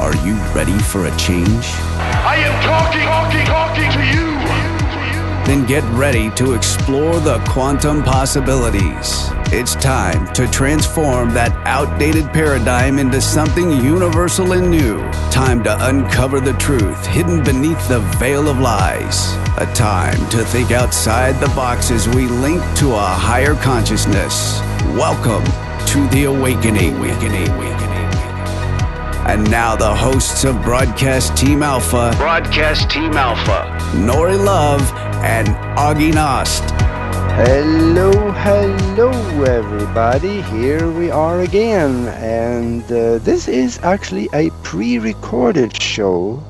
Are you ready for a change? I am talking to you. Then get ready to explore the quantum possibilities. It's time to transform that outdated paradigm into something universal and new. Time to uncover the truth hidden beneath the veil of lies. A time to think outside the box as we link to a higher consciousness. Welcome to the awakening. And now the hosts of Broadcast Team Alpha, Nori Love and Augie Nost. Hello, everybody. Here we are again. And this is actually a pre-recorded show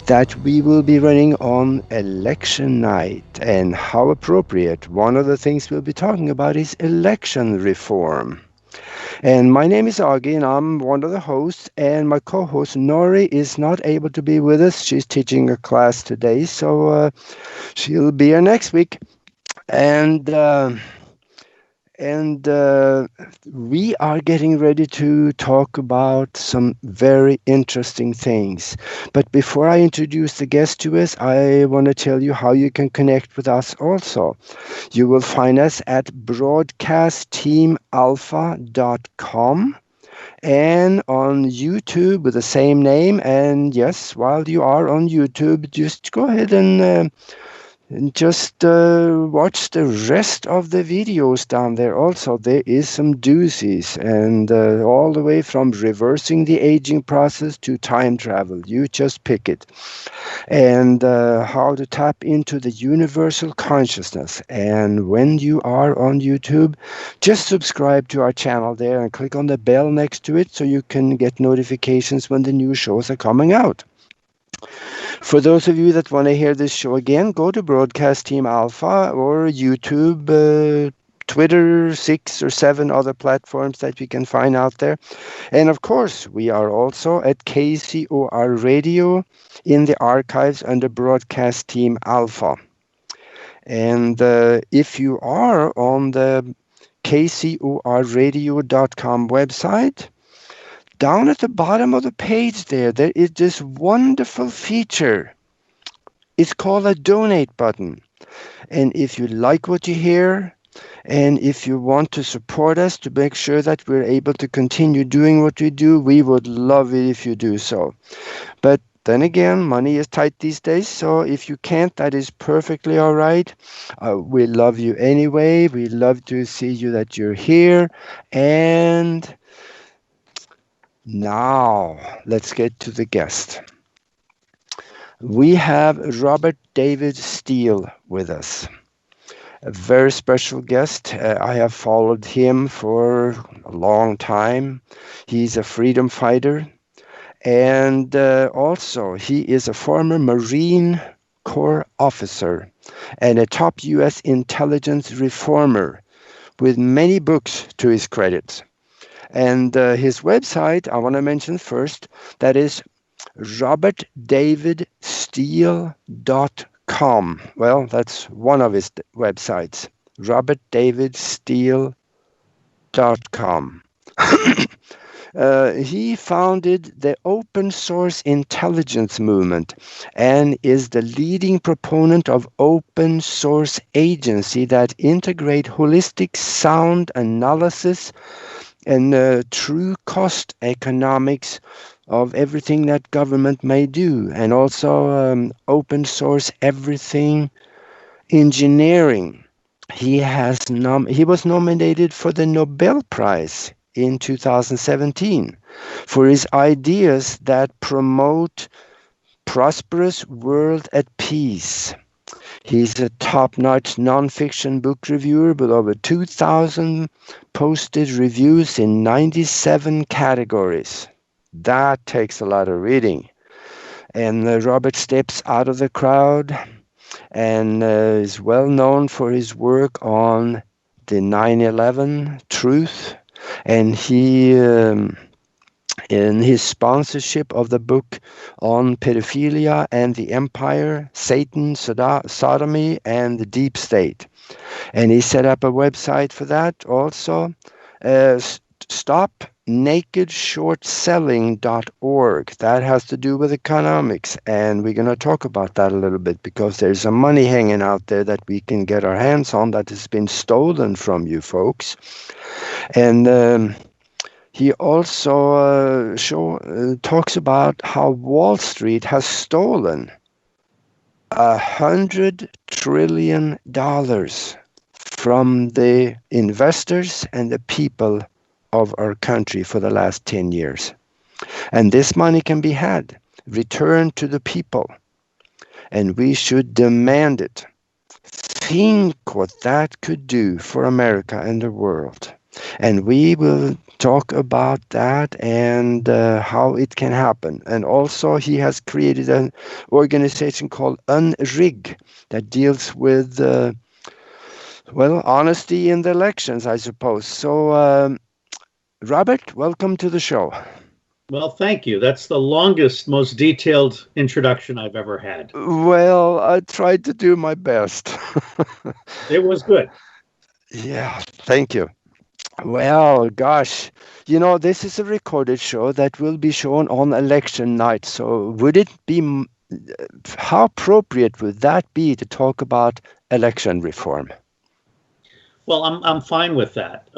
that we will be running on election night. And how appropriate. One of the things we'll be talking about is election reform. And my name is Augie, and I'm one of the hosts, and my co-host Nori is not able to be with us. She's teaching a class today, so she'll be here next week. And we are getting ready to talk about some very interesting things. But before I introduce the guest to us, I want to tell you how you can connect with us also. You will find us at broadcastteamalpha.com and on YouTube with the same name. And yes, while you are on YouTube, just go ahead and just watch the rest of the videos down there. Also, there is some doozies, and all the way from reversing the aging process to time travel. You just pick it. And how to tap into the universal consciousness. And when you are on YouTube, just subscribe to our channel there and click on the bell next to it so you can get notifications when the new shows are coming out. For those of you that want to hear this show again, go to Broadcast Team Alpha or YouTube, Twitter, 6 or 7 other platforms that you can find out there. And of course, we are also at KCOR Radio in the archives under Broadcast Team Alpha. And if you are on the kcorradio.com website, down at the bottom of the page there is this wonderful feature. It's called a donate button. And if you like what you hear, and if you want to support us to make sure that we're able to continue doing what we do, we would love it if you do so. But then again, money is tight these days, so if you can't, that is perfectly all right. We love you anyway. We love to see you that you're here. And now, let's get to the guest. We have Robert David Steele with us. A very special guest. I have followed him for a long time. He's a freedom fighter. And also, he is a former Marine Corps officer and a top U.S. intelligence reformer with many books to his credit. And his website, I want to mention first, that is robertdavidsteele.com. Well, that's one of his websites, robertdavidsteele.com. He founded the open source intelligence movement and is the leading proponent of open source agency that integrate holistic sound analysis and true cost economics of everything that government may do, and also open source everything engineering. He was nominated for the Nobel Prize in 2017 for his ideas that promote prosperous world at peace. He's a top-notch non-fiction book reviewer with over 2,000 posted reviews in 97 categories. That takes a lot of reading. And Robert steps out of the crowd and is well known for his work on the 9/11 truth. And he in his sponsorship of the book on pedophilia and the empire, Satan, sodomy, and the deep state. And he set up a website for that also. Stop nakedshortselling.org. That has to do with economics, and we're going to talk about that a little bit because there's some money hanging out there that we can get our hands on that has been stolen from you folks. And he also talks about how Wall Street has stolen $100 trillion from the investors and the people of our country for the last 10 years. And this money can be had, returned to the people, and we should demand it. Think what that could do for America and the world. And we will talk about that and how it can happen. And also he has created an organization called Unrig that deals with, honesty in the elections, I suppose. So, Robert, welcome to the show. Well, thank you. That's the longest, most detailed introduction I've ever had. Well, I tried to do my best. It was good. Yeah, thank you. Well, gosh, you know, this is a recorded show that will be shown on election night. So would it be, how appropriate would that be to talk about election reform? Well, I'm fine with that.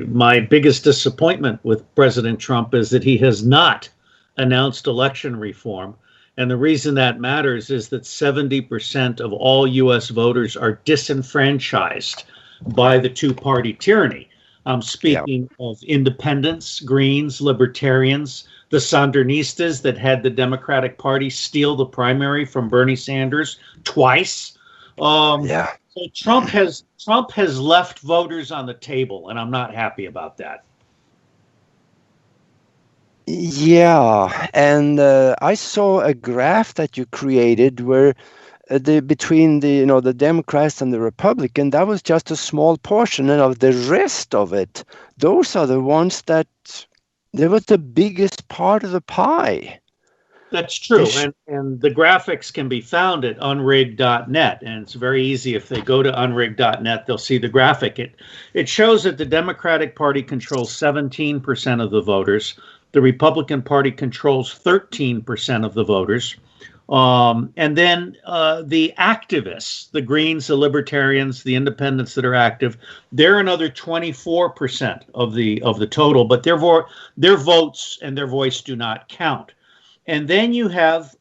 My biggest disappointment with President Trump is that he has not announced election reform. And the reason that matters is that 70% of all U.S. voters are disenfranchised by the two-party tyranny. I'm speaking of independents, Greens, Libertarians, the Sandinistas that had the Democratic Party steal the primary from Bernie Sanders twice. So Trump has left voters on the table, and I'm not happy about that. Yeah, and I saw a graph that you created where between the Democrats and the Republican, that was just a small portion, and of the rest of it, those are the ones that they was the biggest part of the pie. That's true, and the graphics can be found at unrig.net, and it's very easy. If they go to unrig.net, they'll see the graphic. It shows that the Democratic Party controls 17% of the voters. The Republican Party controls 13% of the voters. And then the activists, the Greens, the Libertarians, the independents that are active, they're another 24% of the total, but their votes and their voice do not count. And then you have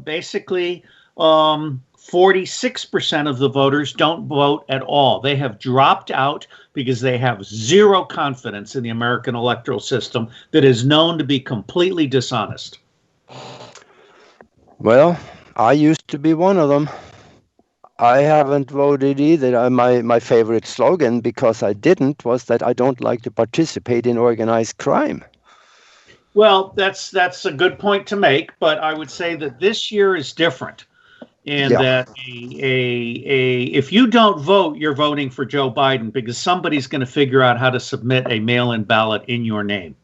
basically 46% of the voters don't vote at all. They have dropped out because they have zero confidence in the American electoral system that is known to be completely dishonest. Well, I used to be one of them. I haven't voted either. My favorite slogan, because I didn't, was that I don't like to participate in organized crime. Well, that's a good point to make, but I would say that this year is different, and that if you don't vote, you're voting for Joe Biden because somebody's going to figure out how to submit a mail-in ballot in your name.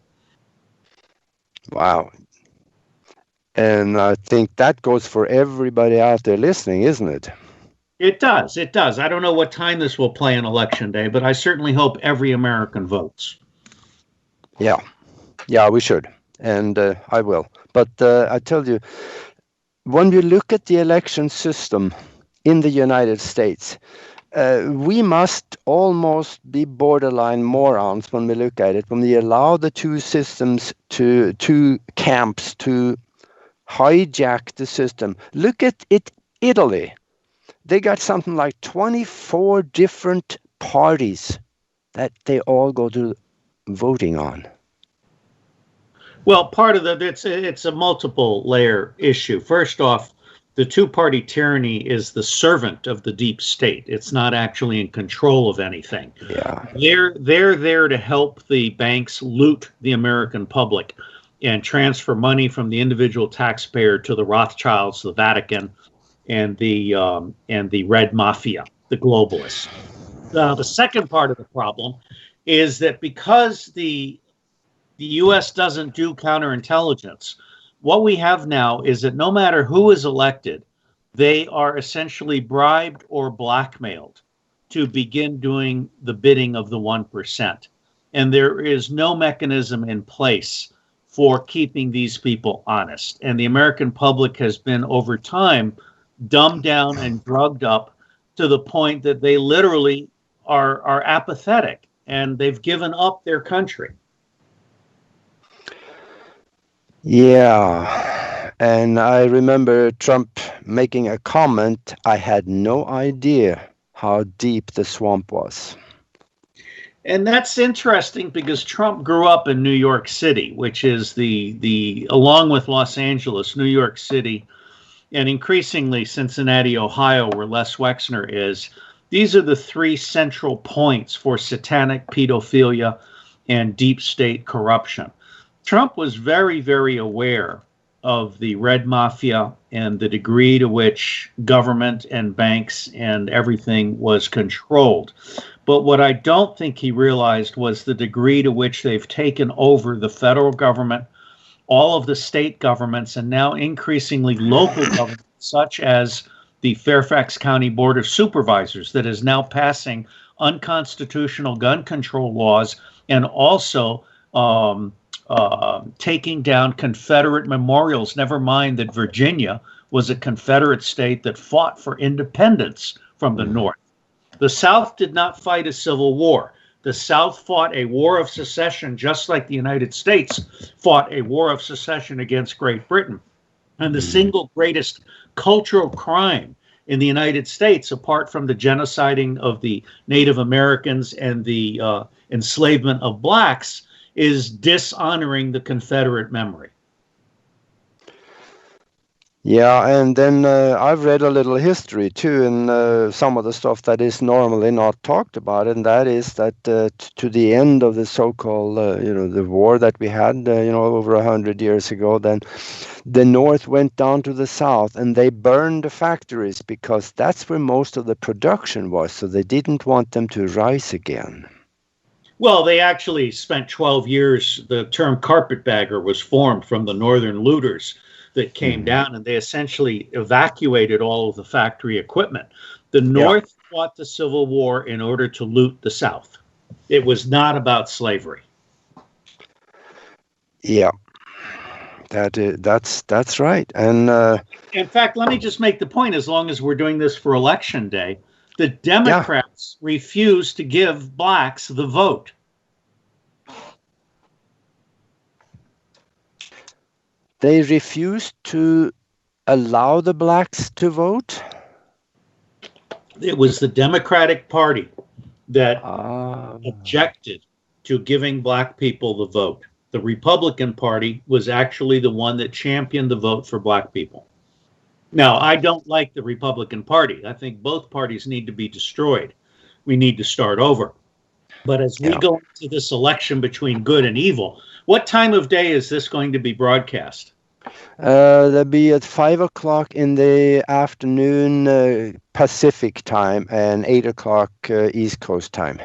Wow. And I think that goes for everybody out there listening, isn't it? It does. It does. I don't know what time this will play on Election Day, but I certainly hope every American votes. Yeah, we should. And I will. But I tell you, when we look at the election system in the United States, we must almost be borderline morons when we look at it, when we allow the two camps to hijack the system. Look at it, Italy. They got something like 24 different parties that they all go to voting on. Well, part of it's a multiple layer issue. First off, the two-party tyranny is the servant of the deep state. It's not actually in control of anything. Yeah. They're there to help the banks loot the American public and transfer money from the individual taxpayer to the Rothschilds, the Vatican, and the Red Mafia, the globalists. The second part of the problem is that because the U.S. doesn't do counterintelligence, what we have now is that no matter who is elected, they are essentially bribed or blackmailed to begin doing the bidding of the 1%. And there is no mechanism in place for keeping these people honest. And the American public has been, over time, dumbed down and drugged up to the point that they literally are apathetic, and they've given up their country. Yeah, and I remember Trump making a comment, I had no idea how deep the swamp was. And that's interesting because Trump grew up in New York City, which is the along with Los Angeles, New York City, and increasingly Cincinnati, Ohio, where Les Wexner is. These are the three central points for satanic pedophilia and deep state corruption. Trump was very, very aware of the red mafia and the degree to which government and banks and everything was controlled. But what I don't think he realized was the degree to which they've taken over the federal government, all of the state governments, and now increasingly local governments, such as the Fairfax County Board of Supervisors, that is now passing unconstitutional gun control laws and also taking down Confederate memorials. Never mind that Virginia was a Confederate state that fought for independence from the North. The South did not fight a civil war. The South fought a war of secession, just like the United States fought a war of secession against Great Britain. And the single greatest cultural crime in the United States, apart from the genociding of the Native Americans and the enslavement of blacks, is dishonoring the Confederate memory. Yeah, and then I've read a little history too, and some of the stuff that is normally not talked about, and that is that to the end of the so-called, the war that we had, over 100 years ago, then the North went down to the South and they burned the factories because that's where most of the production was, so they didn't want them to rise again. Well, they actually spent 12 years, the term carpetbagger was formed from the northern looters that came down, and they essentially evacuated all of the factory equipment. The North fought the Civil War in order to loot the South. It was not about slavery. Yeah, that's right. And in fact, let me just make the point, as long as we're doing this for Election Day, the Democrats refuse to give blacks the vote. They refused to allow the blacks to vote? It was the Democratic Party that objected to giving black people the vote. The Republican Party was actually the one that championed the vote for black people. Now, I don't like the Republican Party. I think both parties need to be destroyed. We need to start over. But as we go into this election between good and evil, what time of day is this going to be broadcast? That'll be at 5 o'clock in the afternoon Pacific time and 8 o'clock East Coast time.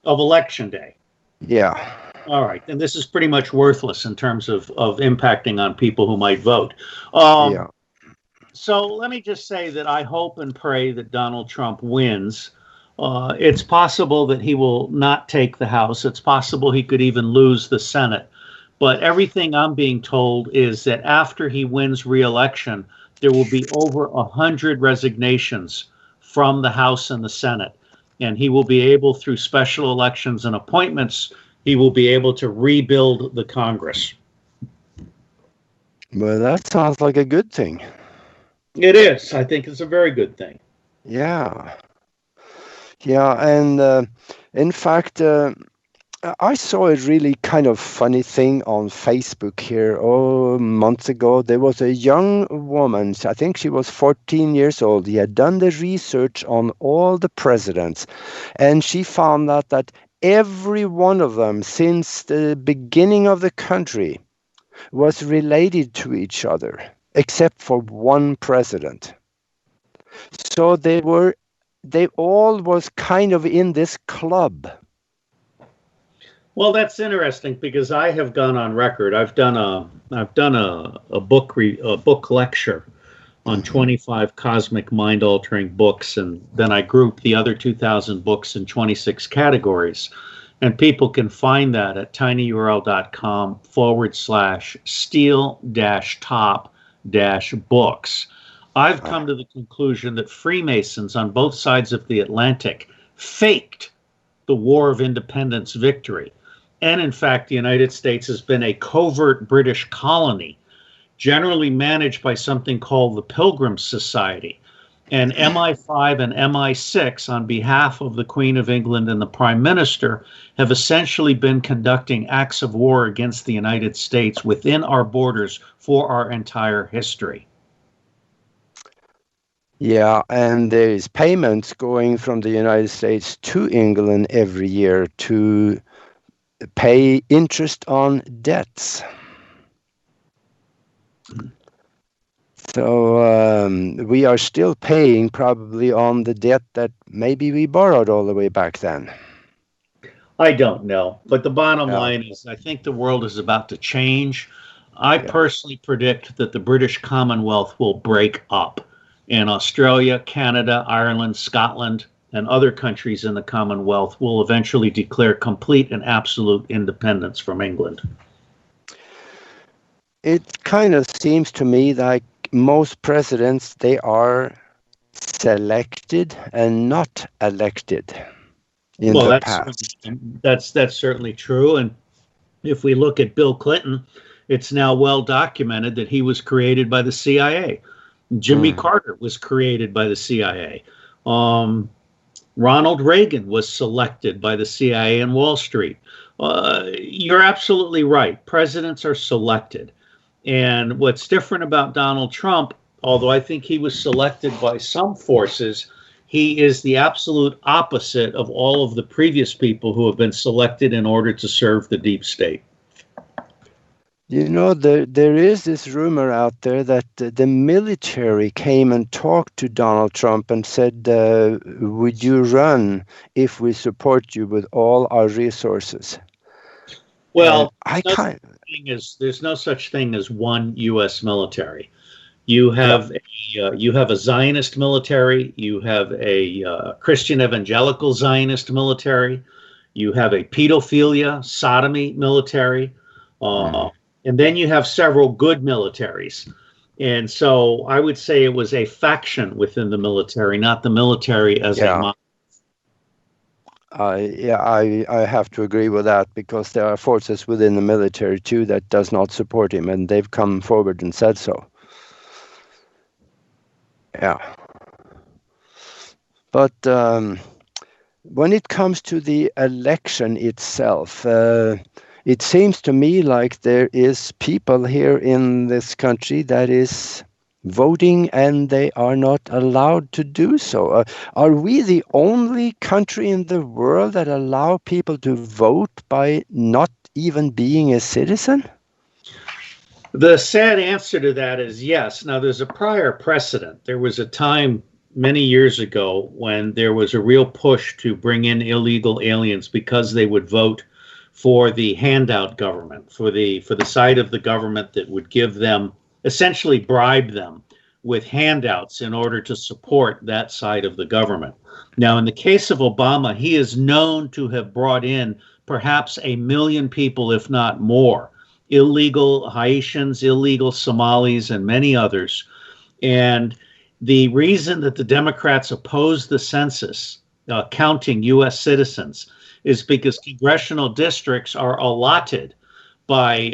Of Election Day? Yeah. All right. And this is pretty much worthless in terms of impacting on people who might vote. So let me just say that I hope and pray that Donald Trump wins. It's possible that he will not take the House. It's possible he could even lose the Senate. But everything I'm being told is that after he wins re-election, there will be over 100 resignations from the House and the Senate. And he will be able, through special elections and appointments, he will be able to rebuild the Congress. Well, that sounds like a good thing. It is. I think it's a very good thing. Yeah. Yeah, and in fact, I saw a really kind of funny thing on Facebook here months ago. There was a young woman, I think she was 14 years old. He had done the research on all the presidents, and she found out that every one of them since the beginning of the country was related to each other, except for one president. So they all was kind of in this club. Well, that's interesting because I have gone on record. I've done a book lecture on 25 cosmic mind-altering books, and then I grouped the other 2,000 books in 26 categories. And people can find that at tinyurl.com/Steele-top-books. I've come to the conclusion that Freemasons on both sides of the Atlantic faked the War of Independence victory. And in fact, the United States has been a covert British colony, generally managed by something called the Pilgrim Society. And MI5 and MI6, on behalf of the Queen of England and the Prime Minister, have essentially been conducting acts of war against the United States within our borders for our entire history. Yeah, and there is payments going from the United States to England every year to pay interest on debts. So we are still paying probably on the debt that maybe we borrowed all the way back then. I don't know. But the bottom line is I think the world is about to change. I personally predict that the British Commonwealth will break up. And Australia, Canada, Ireland, Scotland, and other countries in the Commonwealth will eventually declare complete and absolute independence from England. It kind of seems to me like most presidents, they are selected and not elected in the past. That's certainly true. And if we look at Bill Clinton, it's now well documented that he was created by the CIA. Jimmy Carter was created by the CIA. Ronald Reagan was selected by the CIA and Wall Street. You're absolutely right. Presidents are selected. And what's different about Donald Trump, although I think he was selected by some forces, he is the absolute opposite of all of the previous people who have been selected in order to serve the deep state. You know, there is this rumor out there that the military came and talked to Donald Trump and said, would you run if we support you with all our resources? Well, there's no such thing as one U.S. military. You have a Zionist military. You have a Christian evangelical Zionist military. You have a pedophilia, sodomy military. And then you have several good militaries. And so I would say it was a faction within the military, not the military as a model. I have to agree with that, because there are forces within the military too that does not support him, and they've come forward and said so. Yeah. But when it comes to the election itself, it seems to me like there is people here in this country that is voting and they are not allowed to do so. Are we the only country in the world that allow people to vote by not even being a citizen? The sad answer to that is yes. Now, there's a prior precedent. There was a time many years ago when there was a real push to bring in illegal aliens because they would vote for the handout government, for the side of the government that would give them, essentially bribe them with handouts in order to support that side of the government. Now, in the case of Obama, he is known to have brought in perhaps 1 million people, if not more, illegal Haitians, illegal Somalis, and many others. And the reason that the Democrats oppose the census, counting U.S. citizens, is because congressional districts are allotted by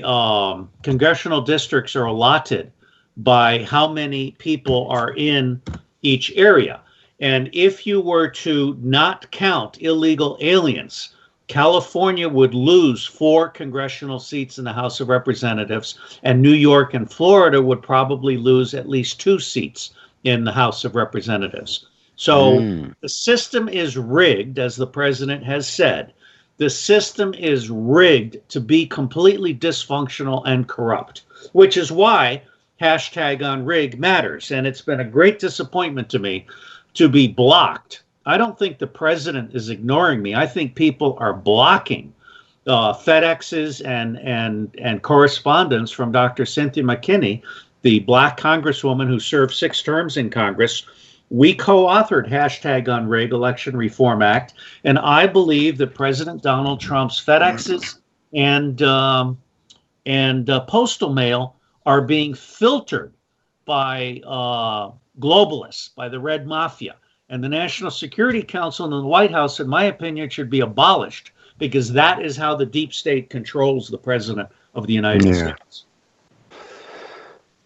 how many people are in each area. And if you were to not count illegal aliens, California would lose 4 congressional seats in the House of Representatives, and New York and Florida would probably lose at least 2 seats in the House of Representatives. So the system is rigged, as the president has said. The system is rigged to be completely dysfunctional and corrupt, which is why #OnRig matters. And it's been a great disappointment to me to be blocked. I don't think the president is ignoring me. I think people are blocking FedExes and correspondence from Dr. Cynthia McKinney, the black congresswoman who served 6 terms in Congress, We co-authored #Unrig Election Reform Act, and I believe that President Donald Trump's FedExes and postal mail are being filtered by globalists, by the Red Mafia. And the National Security Council and the White House, in my opinion, should be abolished, because that is how the deep state controls the president of the United States.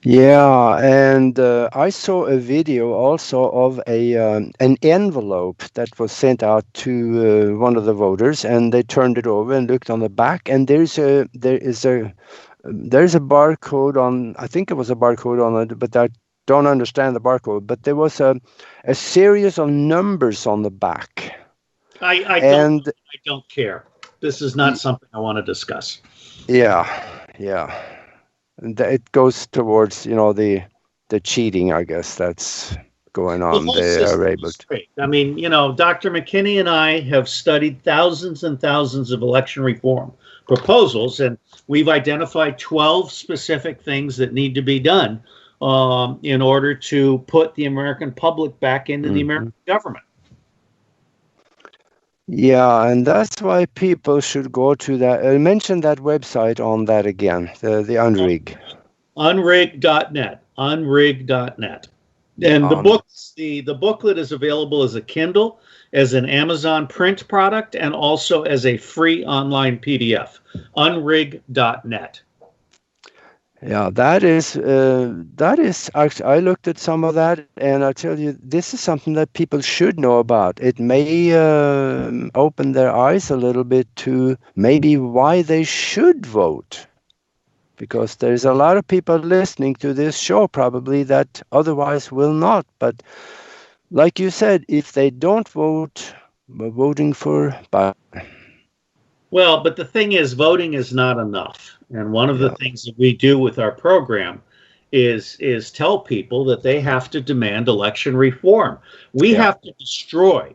Yeah, and I saw a video also of an envelope that was sent out to one of the voters, and they turned it over and looked on the back, and there's a barcode on. I think it was a barcode on it, but I don't understand the barcode. But there was a series of numbers on the back. I don't care. This is not something I want to discuss. Yeah. It goes towards, the cheating, I guess, that's going on. They are able to. I mean, Dr. McKinney and I have studied thousands and thousands of election reform proposals, and we've identified 12 specific things that need to be done in order to put the American public back into the American government. Yeah, and that's why people should go to that. Mention that website on that again, the Unrig. Unrig.net. Unrig.net. And the booklet is available as a Kindle, as an Amazon print product, and also as a free online PDF. Unrig.net. Yeah, that is actually, I looked at some of that, and I tell you, this is something that people should know about. It may open their eyes a little bit to maybe why they should vote, because there's a lot of people listening to this show probably that otherwise will not. But like you said, if they don't vote, we're voting for Biden. Well, but the thing is, voting is not enough. And one of the things that we do with our program is tell people that they have to demand election reform. We have to destroy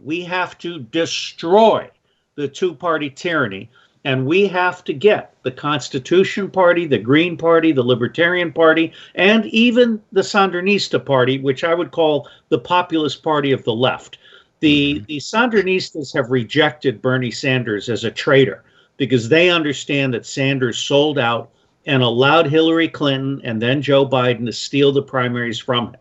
the two-party tyranny, and we have to get the Constitution Party, the Green Party, the Libertarian Party, and even the Sandinista Party, which I would call the populist party of the left. The Sandinistas have rejected Bernie Sanders as a traitor, because they understand that Sanders sold out and allowed Hillary Clinton and then Joe Biden to steal the primaries from him.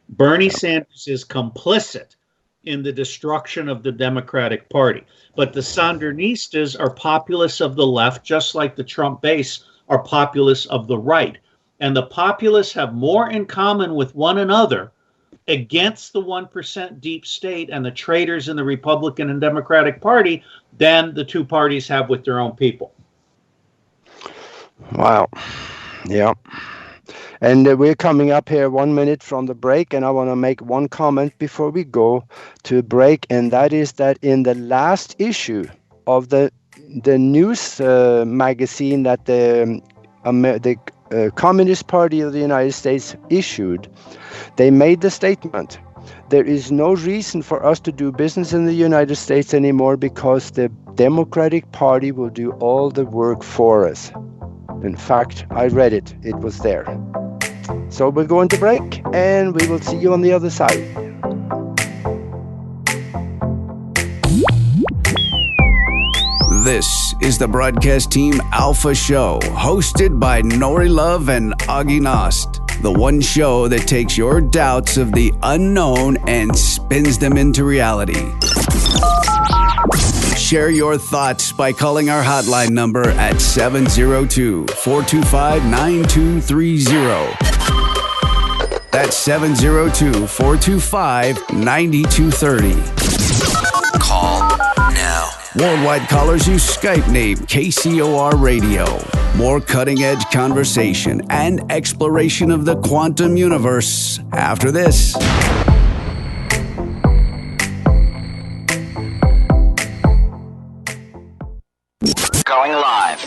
Bernie Sanders is complicit in the destruction of the Democratic Party. But the Sandinistas are populists of the left, just like the Trump base are populists of the right. And the populists have more in common with one another against the 1% deep state and the traitors in the Republican and Democratic Party than the two parties have with their own people. Wow. Yeah. And we're coming up here 1 minute from the break, and I want to make one comment before we go to break, and that is that in the last issue of the news magazine that the Communist Party of the United States issued, they made the statement, there is no reason for us to do business in the United States anymore because the Democratic Party will do all the work for us. In fact, I read it. It was there. So we're going to break, and we will see you on the other side. This is the Broadcast Team Alpha Show, hosted by Nori Love and Augie Nost. The one show that takes your doubts of the unknown and spins them into reality. Share your thoughts by calling our hotline number at 702-425-9230. That's 702-425-9230. Call now. Worldwide callers use Skype name KCOR Radio. More cutting-edge conversation and exploration of the quantum universe after this. Going live.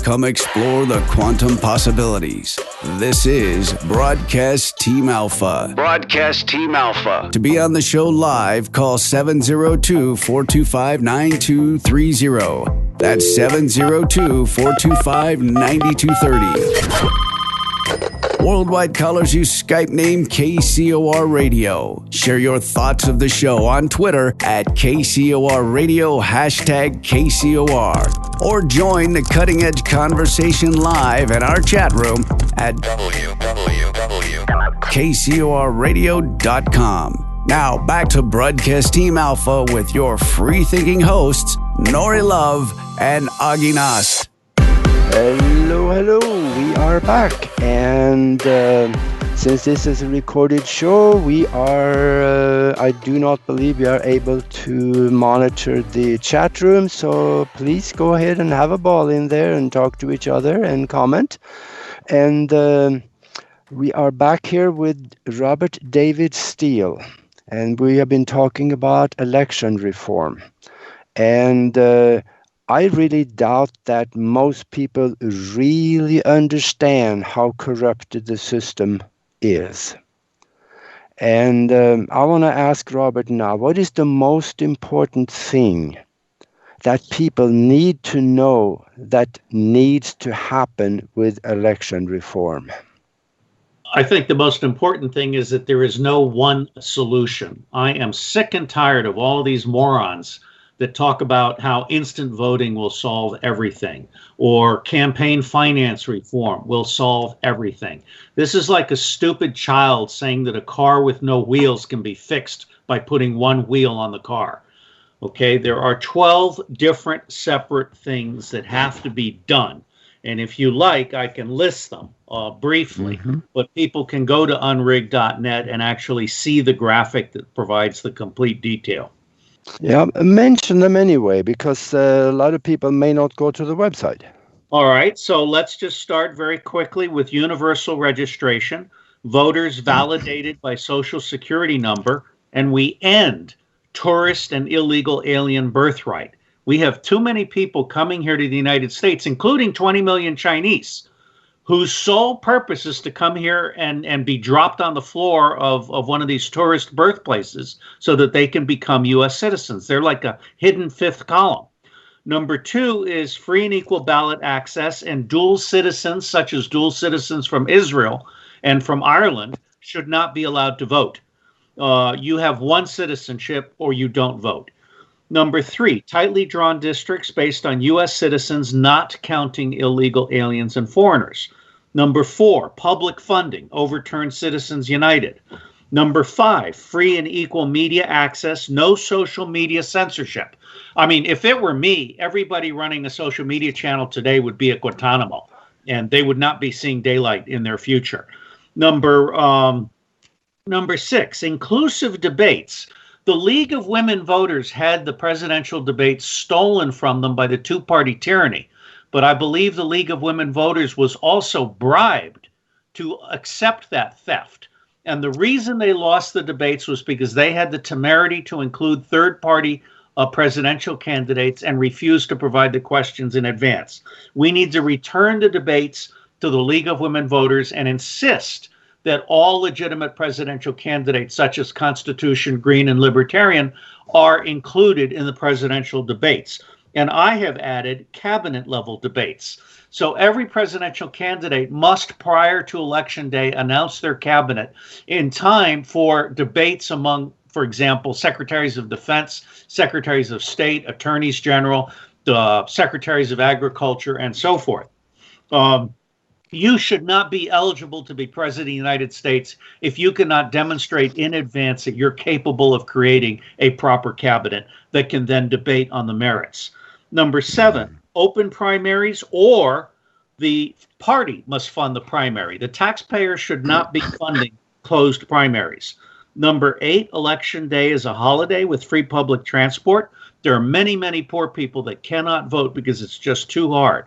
Come explore the quantum possibilities. This is Broadcast Team Alpha. Broadcast Team Alpha. To be on the show live, call 702-425-9230. That's 702-425-9230. Worldwide callers use Skype name KCOR Radio. Share your thoughts of the show on Twitter at KCOR Radio #KCOR. Or join the cutting edge conversation live in our chat room at KCORradio.com. Now back to Broadcast Team Alpha with your free thinking hosts, Nori Love and Augie Nast. Hello, we are back. And since this is a recorded show, I do not believe we are able to monitor the chat room. So please go ahead and have a ball in there and talk to each other and comment. And we are back here with Robert David Steele. And we have been talking about election reform. And I really doubt that most people really understand how corrupted the system is. And I want to ask Robert now, what is the most important thing that people need to know that needs to happen with election reform? I think the most important thing is that there is no one solution. I am sick and tired of all of these morons that talk about how instant voting will solve everything, or campaign finance reform will solve everything. This is like a stupid child saying that a car with no wheels can be fixed by putting one wheel on the car. Okay, there are 12 different separate things that have to be done. And if you like, I can list them briefly, but people can go to unrig.net and actually see the graphic that provides the complete detail. Yeah, mention them anyway, because a lot of people may not go to the website. All right, so let's just start very quickly with universal registration, voters validated by Social Security number, and we end tourist and illegal alien birthright. We have too many people coming here to the United States, including 20 million Chinese, whose sole purpose is to come here and be dropped on the floor of one of these tourist birthplaces so that they can become U.S. citizens. They're like a hidden fifth column. Number two is free and equal ballot access, and dual citizens, such as dual citizens from Israel and from Ireland, should not be allowed to vote. You have one citizenship or you don't vote. Number three, tightly drawn districts based on U.S. citizens, not counting illegal aliens and foreigners. Number four, public funding, overturn Citizens United. Number five, free and equal media access, no social media censorship. I mean, if it were me, everybody running a social media channel today would be at Guantanamo, and they would not be seeing daylight in their future. Number six, inclusive debates. The League of Women Voters had the presidential debates stolen from them by the two-party tyranny, but I believe the League of Women Voters was also bribed to accept that theft. And the reason they lost the debates was because they had the temerity to include third-party presidential candidates and refused to provide the questions in advance. We need to return the debates to the League of Women Voters and insist that all legitimate presidential candidates, such as Constitution, Green, and Libertarian, are included in the presidential debates. And I have added cabinet-level debates. So every presidential candidate must, prior to Election Day, announce their cabinet in time for debates among, for example, secretaries of defense, secretaries of state, attorneys general, the secretaries of agriculture, and so forth. You should not be eligible to be president of the United States if you cannot demonstrate in advance that you're capable of creating a proper cabinet that can then debate on the merits. Number seven, open primaries, or the party must fund the primary. The taxpayer should not be funding closed primaries. Number eight, Election Day is a holiday with free public transport. There are many, many poor people that cannot vote because it's just too hard.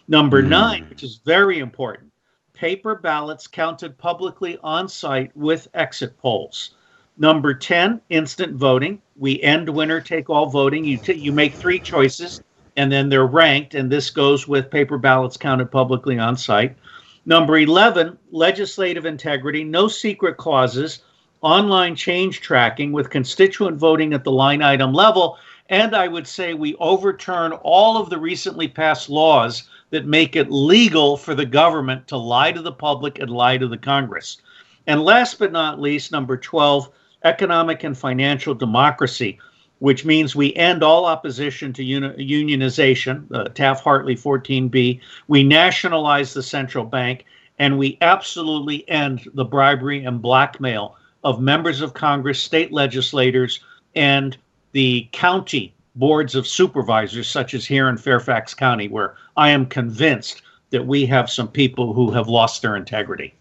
Number nine, which is very important, paper ballots counted publicly on site with exit polls. Number 10, instant voting. We end winner take all voting. You make three choices and then they're ranked, and this goes with paper ballots counted publicly on site. Number 11, legislative integrity, no secret clauses, online change tracking with constituent voting at the line item level. And I would say we overturn all of the recently passed laws that make it legal for the government to lie to the public and lie to the Congress. And last but not least, number 12, economic and financial democracy, which means we end all opposition to unionization, Taft-Hartley 14B. We nationalize the central bank, and we absolutely end the bribery and blackmail of members of Congress, state legislators, and the county boards of supervisors, such as here in Fairfax County, where I am convinced that we have some people who have lost their integrity.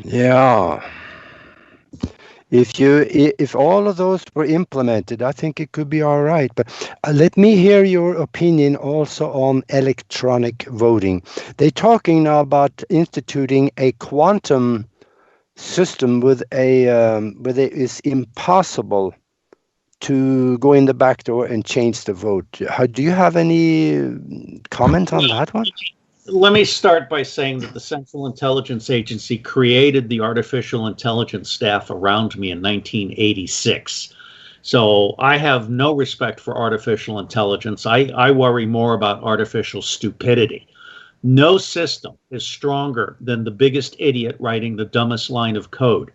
Yeah. If all of those were implemented, I think it could be all right. But let me hear your opinion also on electronic voting. They're talking now about instituting a quantum system where it is impossible to go in the back door and change the vote. Do you have any comment on that one? Let me start by saying that the Central Intelligence Agency created the artificial intelligence staff around me in 1986. So I have no respect for artificial intelligence. I worry more about artificial stupidity. No system is stronger than the biggest idiot writing the dumbest line of code.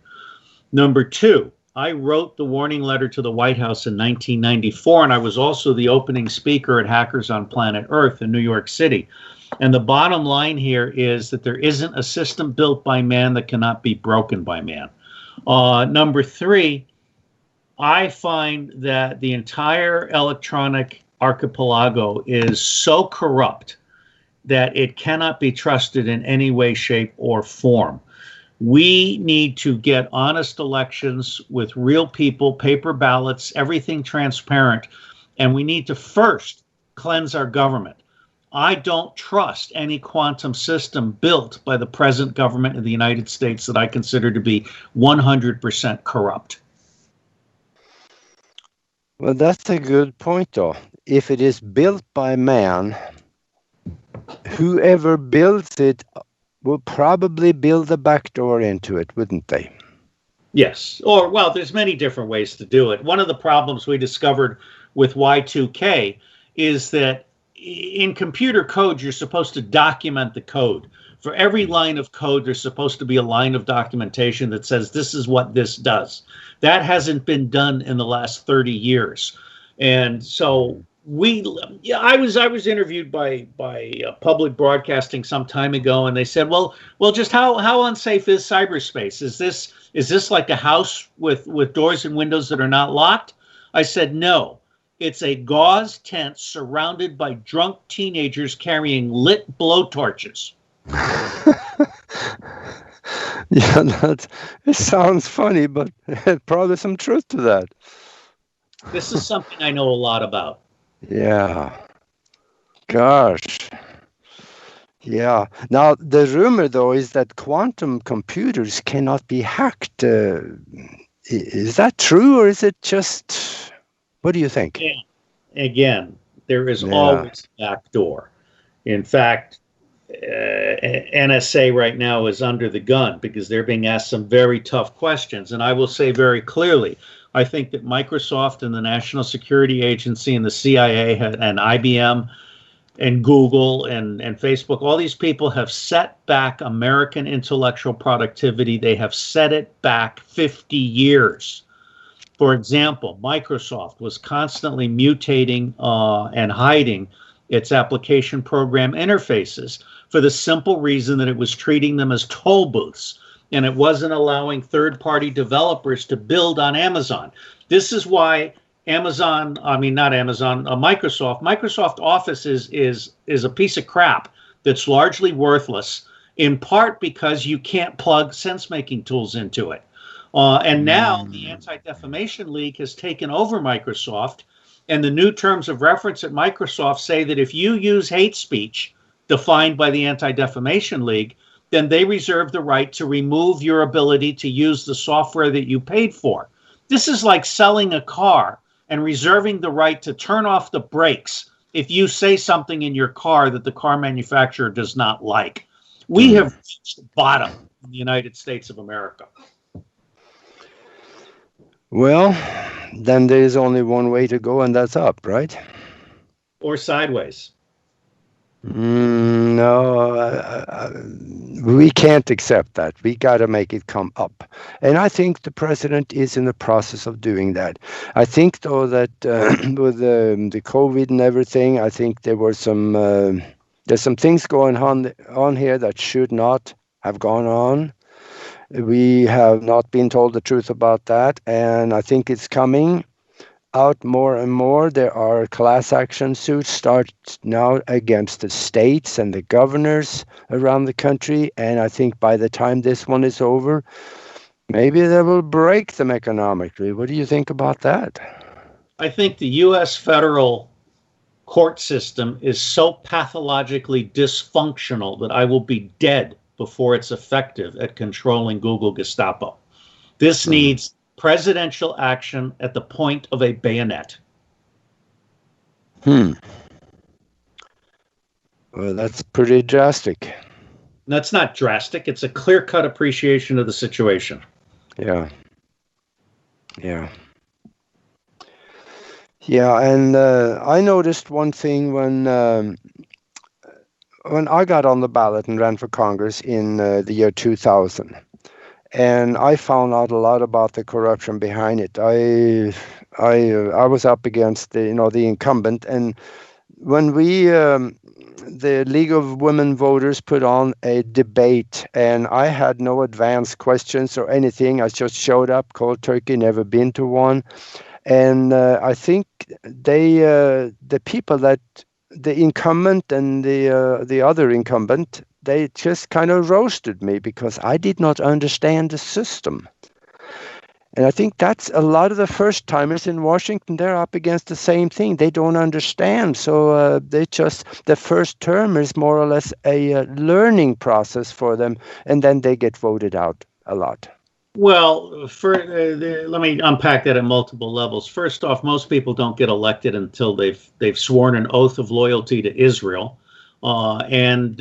Number two, I wrote the warning letter to the White House in 1994, and I was also the opening speaker at Hackers on Planet Earth in New York City. And the bottom line here is that there isn't a system built by man that cannot be broken by man. Number three, I find that the entire electronic archipelago is so corrupt that it cannot be trusted in any way, shape, or form. We need to get honest elections with real people, paper ballots, everything transparent, and we need to first cleanse our government. I don't trust any quantum system built by the present government of the United States that I consider to be 100% corrupt. Well, that's a good point, though. If it is built by man, whoever builds it will probably build the back door into it, wouldn't they? Yes. Or, well, there's many different ways to do it. One of the problems we discovered with Y2K is that in computer code, you're supposed to document the code. For every line of code, there's supposed to be a line of documentation that says this is what this does. That hasn't been done in the last 30 years. And so I was interviewed by public broadcasting some time ago, and they said, well, just how unsafe is cyberspace? Is this like a house with doors and windows that are not locked? I said, no. It's a gauze tent surrounded by drunk teenagers carrying lit blowtorches. Yeah, it sounds funny, but probably some truth to that. This is something I know a lot about. Yeah. Gosh. Yeah. Now, the rumor, though, is that quantum computers cannot be hacked. Is that true, or is it just... What do you think? Again, there is always a back door. In fact, NSA right now is under the gun because they're being asked some very tough questions. And I will say very clearly, I think that Microsoft and the National Security Agency and the CIA and IBM and Google and Facebook, all these people have set back American intellectual productivity. They have set it back 50 years. For example, Microsoft was constantly mutating and hiding its application program interfaces for the simple reason that it was treating them as toll booths, and it wasn't allowing third-party developers to build on Amazon. This is why Microsoft Office is a piece of crap that's largely worthless, in part because you can't plug sense-making tools into it. And now the Anti-Defamation League has taken over Microsoft, and the new terms of reference at Microsoft say that if you use hate speech defined by the Anti-Defamation League, then they reserve the right to remove your ability to use the software that you paid for. This is like selling a car and reserving the right to turn off the brakes if you say something in your car that the car manufacturer does not like. We have reached the bottom in the United States of America. Well, then there is only one way to go, and that's up, right? Or sideways. No, we can't accept that. We got to make it come up. And I think the president is in the process of doing that. I think, though, that with the COVID and everything, I think there were there's some things going on here that should not have gone on. We have not been told the truth about that, and I think it's coming out more and more. There are class action suits start now against the states and the governors around the country, and I think by the time this one is over, maybe they will break them economically. What do you think about that? I think the U.S. federal court system is so pathologically dysfunctional that I will be dead before it's effective at controlling Google Gestapo. This needs presidential action at the point of a bayonet. Well, that's pretty drastic. That's not drastic. It's a clear-cut appreciation of the situation. Yeah. And I noticed one thing when I got on the ballot and ran for Congress in the year 2000. And I found out a lot about the corruption behind it. I was up against the incumbent, and when the League of Women Voters put on a debate, and I had no advanced questions or anything. I just showed up cold turkey, never been to one, and I think the people that the incumbent and the other incumbent, they just kind of roasted me because I did not understand the system. And I think that's a lot of the first timers in Washington, they're up against the same thing. They don't understand. So the first term is more or less a learning process for them. And then they get voted out a lot. Well, let me unpack that at multiple levels. First off, most people don't get elected until they've sworn an oath of loyalty to Israel. And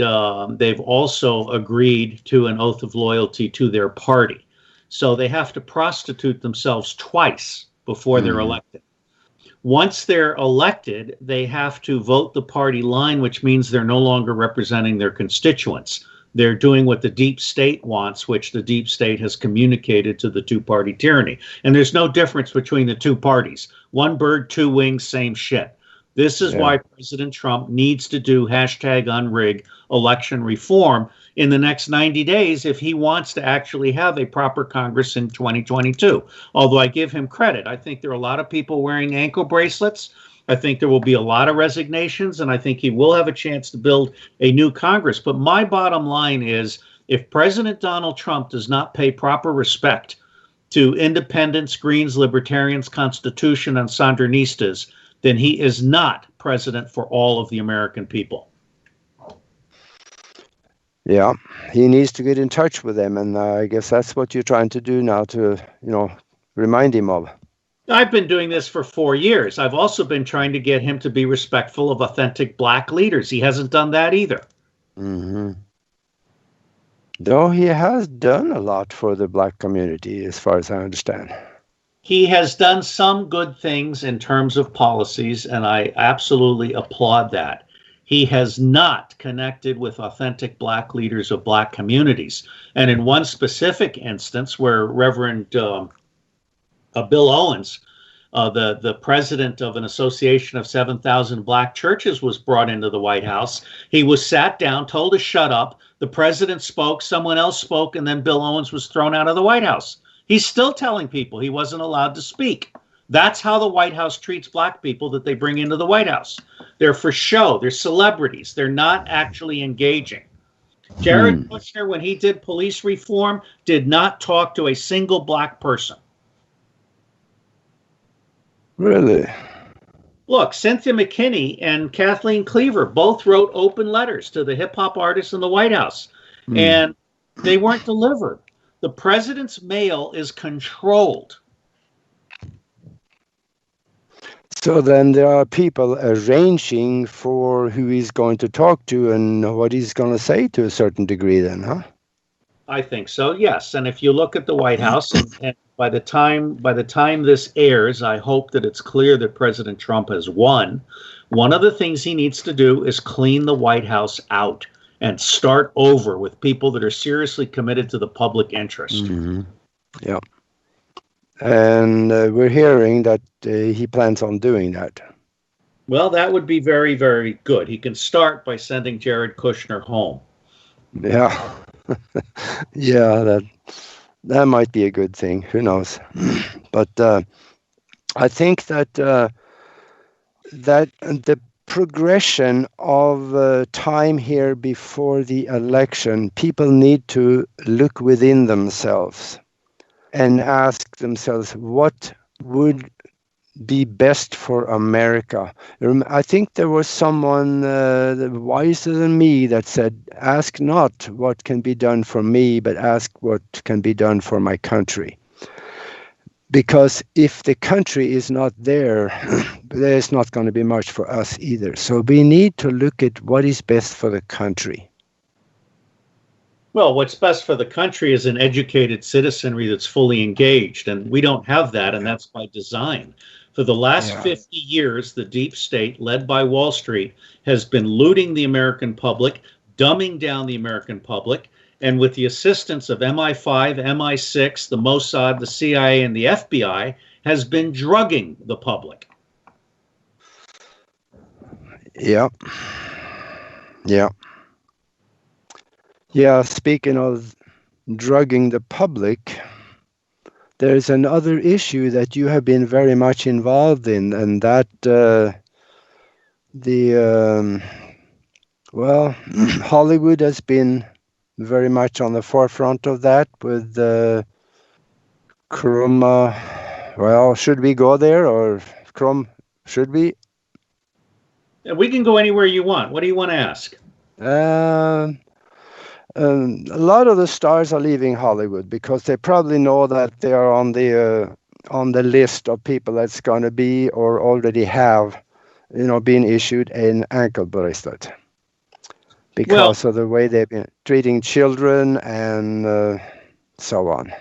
they've also agreed to an oath of loyalty to their party. So they have to prostitute themselves twice before they're elected. Once they're elected, they have to vote the party line, which means they're no longer representing their constituents. They're doing what the deep state wants, which the deep state has communicated to the two-party tyranny. And there's no difference between the two parties. One bird, two wings, same shit. This is why President Trump needs to do #unrig election reform in the next 90 days if he wants to actually have a proper Congress in 2022. Although I give him credit. I think there are a lot of people wearing ankle bracelets. I think there will be a lot of resignations, and I think he will have a chance to build a new Congress. But my bottom line is, if President Donald Trump does not pay proper respect to independents, Greens, Libertarians, Constitution, and Sandinistas, then he is not president for all of the American people. Yeah, he needs to get in touch with them, and I guess that's what you're trying to do now to, remind him of. I've been doing this for 4 years. I've also been trying to get him to be respectful of authentic black leaders. He hasn't done that either. Mm-hmm. Though he has done a lot for the black community, as far as I understand. He has done some good things in terms of policies, and I absolutely applaud that. He has not connected with authentic black leaders of black communities. And in one specific instance where Reverend Bill Owens, the president of an association of 7,000 black churches, was brought into the White House, he was sat down, told to shut up. The president spoke, someone else spoke, and then Bill Owens was thrown out of the White House. He's still telling people he wasn't allowed to speak. That's how the White House treats black people that they bring into the White House. They're for show. They're celebrities. They're not actually engaging. Jared Kushner, when he did police reform, did not talk to a single black person. Really? Look, Cynthia McKinney and Kathleen Cleaver both wrote open letters to the hip-hop artists in the White House, and they weren't delivered. The president's mail is controlled. So then there are people arranging for who he's going to talk to and what he's going to say to a certain degree then, huh? I think so, yes. And if you look at the White House, and by the time this airs, I hope that it's clear that President Trump has won. One of the things he needs to do is clean the White House out and start over with people that are seriously committed to the public interest. Mm-hmm. Yeah. And we're hearing that he plans on doing that. Well, that would be very, very good. He can start by sending Jared Kushner home. Yeah. Yeah, that might be a good thing. Who knows? But I think that that the progression of time here before the election, people need to look within themselves and ask themselves what would be best for America. I think there was someone wiser than me that said, ask not what can be done for me, but ask what can be done for my country. Because if the country is not there, there's not going to be much for us either. So we need to look at what is best for the country. Well, what's best for the country is an educated citizenry that's fully engaged, and we don't have that, and that's by design. For the last 50 years, the deep state, led by Wall Street, has been looting the American public, dumbing down the American public, and with the assistance of MI5, MI6, the Mossad, the CIA, and the FBI, has been drugging the public. Yeah. Yeah. Yeah, speaking of drugging the public, there's another issue that you have been very much involved in, and that Hollywood has been very much on the forefront of that with Crum. Well, should we go there, or Crum, should we? We can go anywhere you want. What do you want to ask? A lot of the stars are leaving Hollywood because they probably know that they are on the list of people that's going to be or already have, been issued an ankle bracelet because of the way they've been treating children and so on.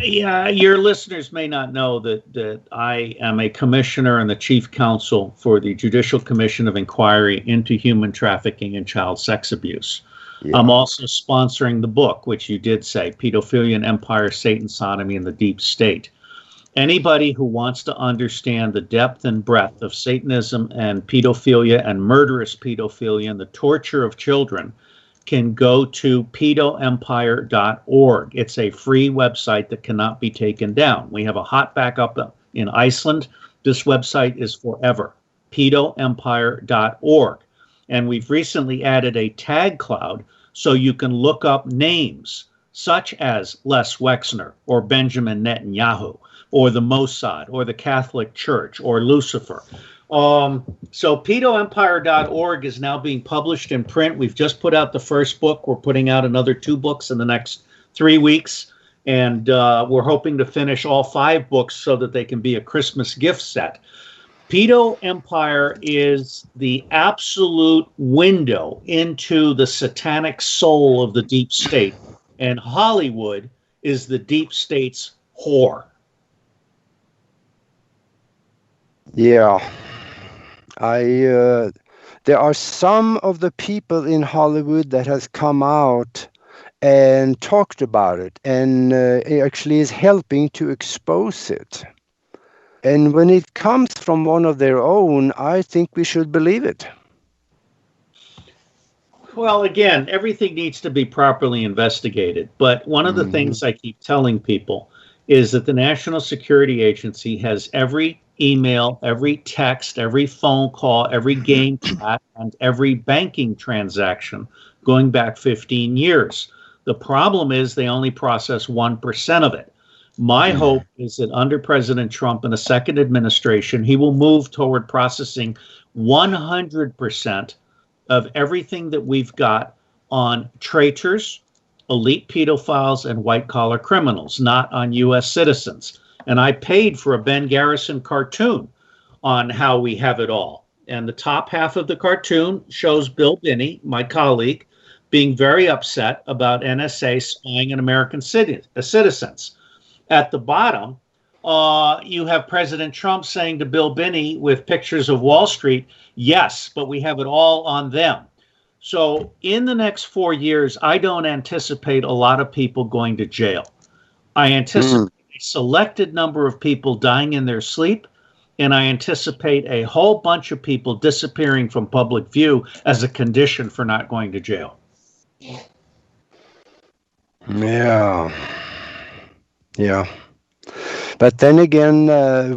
Yeah, your listeners may not know that I am a commissioner and the chief counsel for the Judicial Commission of Inquiry into Human Trafficking and Child Sex Abuse. Yeah. I'm also sponsoring the book, which you did say, Pedophilia and Empire, Satan, Sodomy, and the Deep State. Anybody who wants to understand the depth and breadth of Satanism and pedophilia and murderous pedophilia and the torture of children can go to pedoempire.org. It's a free website that cannot be taken down. We have a hot backup in Iceland. This website is forever, pedoempire.org. And we've recently added a tag cloud so you can look up names such as Les Wexner or Benjamin Netanyahu or the Mossad or the Catholic Church or Lucifer. So pedoempire.org is now being published in print. We've just put out the first book. We're putting out another 2 books in the next 3 weeks. And we're hoping to finish all 5 books so that they can be a Christmas gift set. Pedo Empire is the absolute window into the satanic soul of the deep state. And Hollywood is the deep state's whore. Yeah. There are some of the people in Hollywood that has come out and talked about it and actually is helping to expose it. And when it comes from one of their own, I think we should believe it. Well, again, everything needs to be properly investigated. But one of the things I keep telling people is that the National Security Agency has every email, every text, every phone call, every game chat, and every banking transaction going back 15 years. The problem is they only process 1% of it. My hope is that under President Trump and the second administration, he will move toward processing 100% of everything that we've got on traitors, elite pedophiles, and white-collar criminals, not on U.S. citizens. And I paid for a Ben Garrison cartoon on how we have it all. And the top half of the cartoon shows Bill Binney, my colleague, being very upset about NSA spying on American citizens. At the bottom, you have President Trump saying to Bill Binney with pictures of Wall Street, yes, but we have it all on them. So in the next 4 years, I don't anticipate a lot of people going to jail. I anticipate a selected number of people dying in their sleep, and I anticipate a whole bunch of people disappearing from public view as a condition for not going to jail. Yeah. But then again,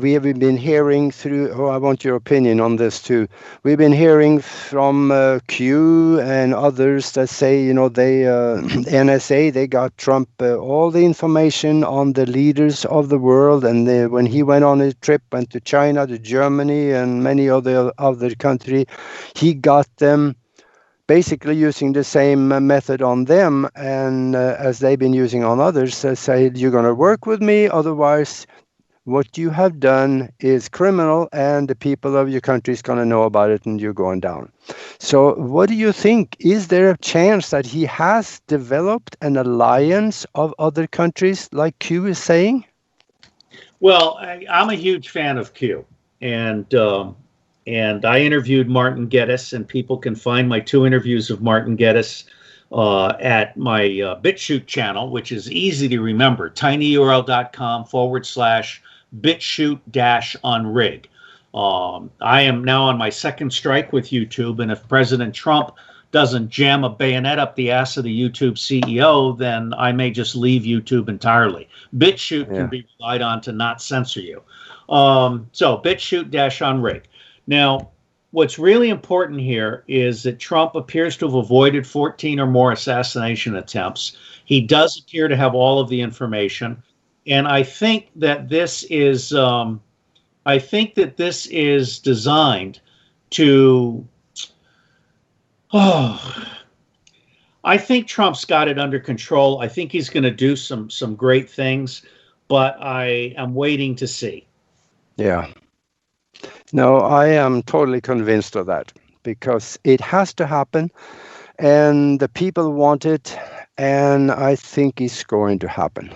we have been hearing through, I want your opinion on this too. We've been hearing from Q and others that say, they, NSA, they got Trump all the information on the leaders of the world. And when he went on his trip, went to China, to Germany, and many other countries, he got them basically using the same method on them and as they've been using on others, say, you're going to work with me, otherwise what you have done is criminal and the people of your country is going to know about it and you're going down. So what do you think? Is there a chance that he has developed an alliance of other countries like Q is saying? Well, I'm a huge fan of Q, and I interviewed Martin Geddes, and people can find my 2 interviews of Martin Geddes at my BitChute channel, which is easy to remember, tinyurl.com/BitChute-unrig. I am now on my 2nd strike with YouTube, and if President Trump doesn't jam a bayonet up the ass of the YouTube CEO, then I may just leave YouTube entirely. BitChute can be relied on to not censor you. So BitChute-unrig. Now, what's really important here is that Trump appears to have avoided 14 or more assassination attempts. He does appear to have all of the information, and I think that this is, designed to. I think Trump's got it under control. I think he's going to do some great things, but I am waiting to see. Yeah. No, I am totally convinced of that because it has to happen and the people want it, and I think it's going to happen.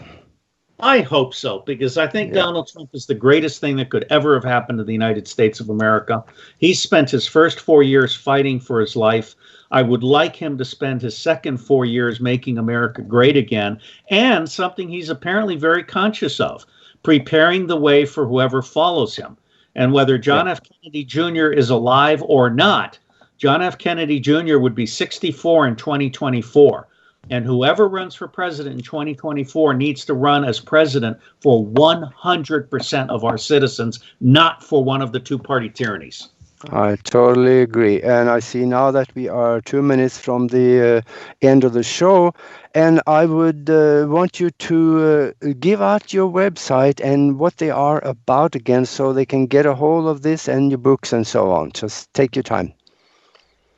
I hope so, because I think Donald Trump is the greatest thing that could ever have happened to the United States of America. He spent his first 4 years fighting for his life. I would like him to spend his second 4 years making America great again, and something he's apparently very conscious of, preparing the way for whoever follows him. And whether John F. Kennedy Jr. is alive or not, John F. Kennedy Jr. would be 64 in 2024. And whoever runs for president in 2024 needs to run as president for 100% of our citizens, not for one of the 2-party tyrannies. I totally agree. And I see now that we are 2 minutes from the end of the show. And I would want you to give out your website and what they are about again so they can get a hold of this and your books and so on. Just take your time.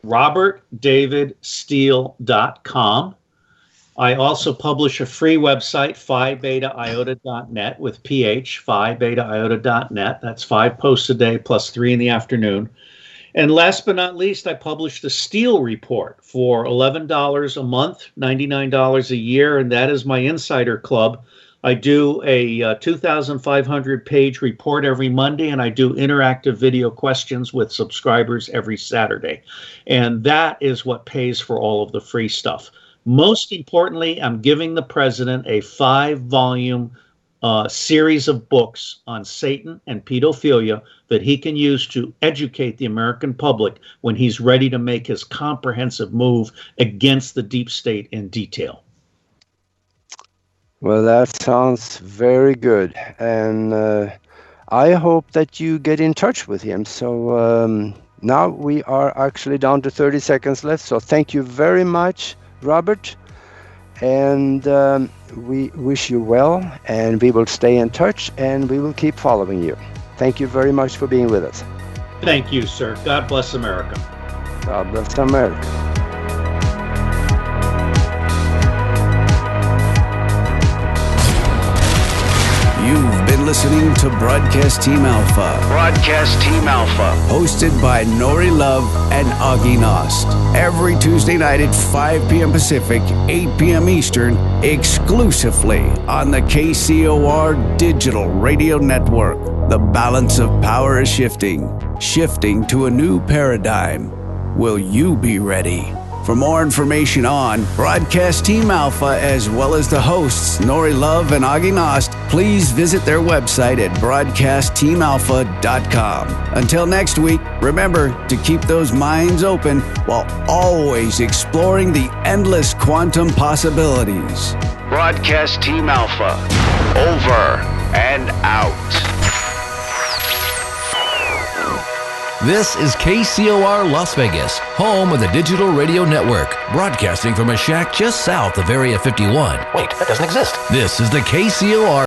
RobertDavidSteele.com. I also publish a free website, phi-beta-iota.net with PH, phi-beta-iota.net. That's 5 posts a day plus 3 in the afternoon. And last but not least, I published the Steele report for $11 a month, $99 a year, and that is my insider club. I do a 2,500-page report every Monday, and I do interactive video questions with subscribers every Saturday. And that is what pays for all of the free stuff. Most importantly, I'm giving the president a 5-volume series of books on Satan and pedophilia that he can use to educate the American public when he's ready to make his comprehensive move against the deep state in detail. Well, that sounds very good. And I hope that you get in touch with him. So now we are actually down to 30 seconds left. So thank you very much, Robert. And we wish you well, and we will stay in touch, and we will keep following you. Thank you very much for being with us. Thank you, sir. God bless America. God bless America. You've been listening to Broadcast Team Alpha. Broadcast Team Alpha. Hosted by Nori Love and Augie Nost. Every Tuesday night at 5 p.m. Pacific, 8 p.m. Eastern, exclusively on the KCOR Digital Radio Network. The balance of power is shifting to a new paradigm. Will you be ready? For more information on Broadcast Team Alpha, as well as the hosts Nori Love and Augie Nost, please visit their website at broadcastteamalpha.com. Until next week, remember to keep those minds open while always exploring the endless quantum possibilities. Broadcast Team Alpha. Over and out. This is KCOR Las Vegas, home of the Digital Radio Network, broadcasting from a shack just south of Area 51. Wait, that doesn't exist. This is the KCOR